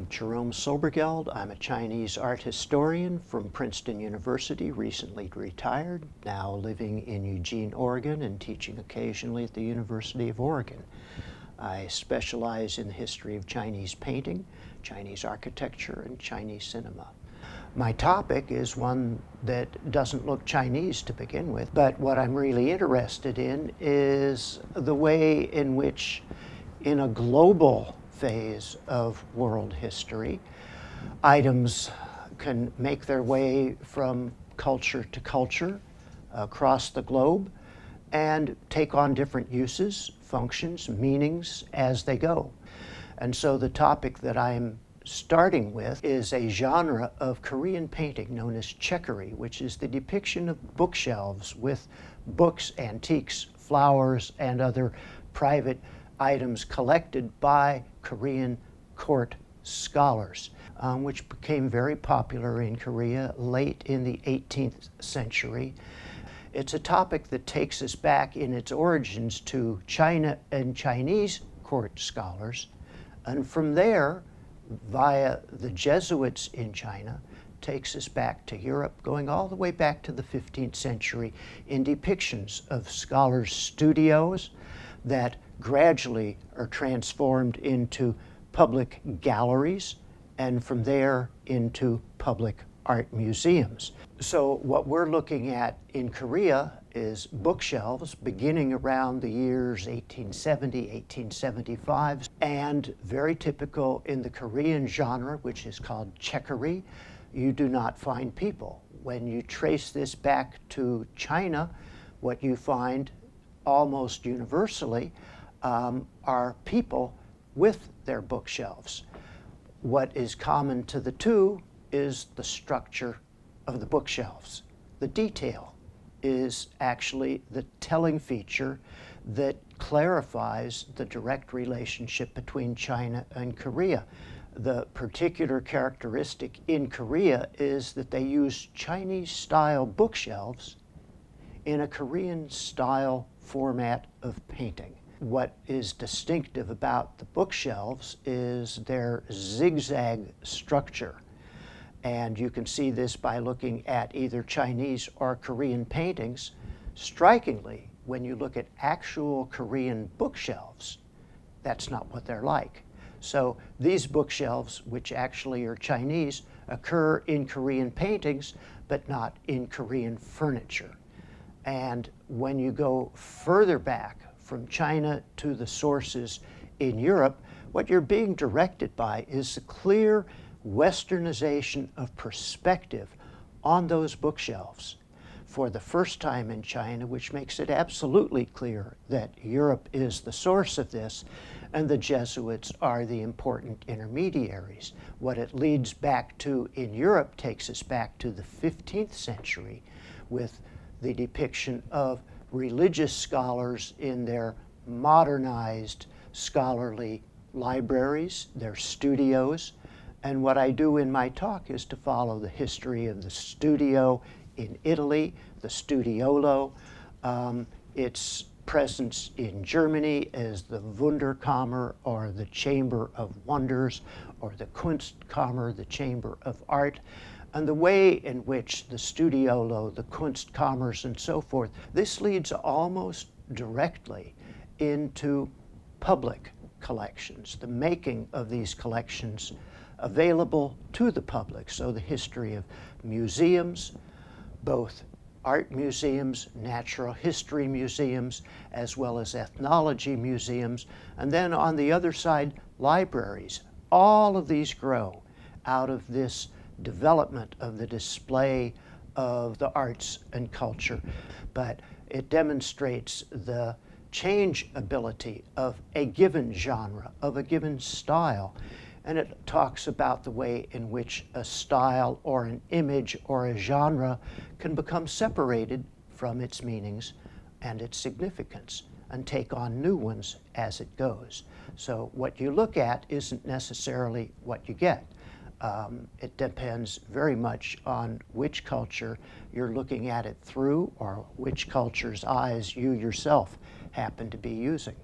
I'm Jerome Silbergeld. I'm a Chinese art historian from Princeton University, recently retired, now living in Eugene, Oregon, and teaching occasionally at the University of Oregon. I specialize in the history of Chinese painting, Chinese architecture, and Chinese cinema. My topic is one that doesn't look Chinese to begin with, but what I'm really interested in is the way in which, in a global phase of world history, items can make their way from culture to culture across the globe and take on different uses, functions, meanings as they go. And so the topic that I'm starting with is a genre of Korean painting known as Chaekgeori, which is the depiction of bookshelves with books, antiques, flowers, and other private items collected by Korean court scholars, which became very popular in Korea late in the 18th century. It's a topic that takes us back in its origins to China and Chinese court scholars, and from there, via the Jesuits in China, takes us back to Europe, going all the way back to the 15th century in depictions of scholars' studios that gradually are transformed into public galleries, and from there into public art museums. So what we're looking at in Korea is bookshelves beginning around the years 1870, 1875, and very typical in the Korean genre, which is called Chaekgeori, you do not find people. When you trace this back to China, what you find almost universally are people with their bookshelves. What is common to the two is the structure of the bookshelves. The detail is actually the telling feature that clarifies the direct relationship between China and Korea. The particular characteristic in Korea is that they use Chinese-style bookshelves in a Korean-style format of painting. What is distinctive about the bookshelves is their zigzag structure. And you can see this by looking at either Chinese or Korean paintings. Strikingly, when you look at actual Korean bookshelves, that's not what they're like. So these bookshelves, which actually are Chinese, occur in Korean paintings, but not in Korean furniture. And when you go further back from China to the sources in Europe, what you're being directed by is the clear Westernization of perspective on those bookshelves for the first time in China, which makes it absolutely clear that Europe is the source of this and the Jesuits are the important intermediaries. What it leads back to in Europe takes us back to the 15th century with the depiction of religious scholars in their modernized scholarly libraries, their studios. And what I do in my talk is to follow the history of the studio in Italy, the studiolo, its presence in Germany as the Wunderkammer, or the Chamber of Wonders, or the Kunstkammer, the Chamber of Art, and the way in which the studiolo, the Kunstkammers, and so forth, this leads almost directly into public collections, the making of these collections available to the public. So the history of museums, both art museums, natural history museums, as well as ethnology museums, and then on the other side, libraries. All of these grow out of this development of the display of the arts and culture, but it demonstrates the change ability of a given genre, of a given style, and it talks about the way in which a style or an image or a genre can become separated from its meanings and its significance and take on new ones as it goes. So what you look at isn't necessarily what you get. It depends very much on which culture you're looking at it through or which culture's eyes you yourself happen to be using.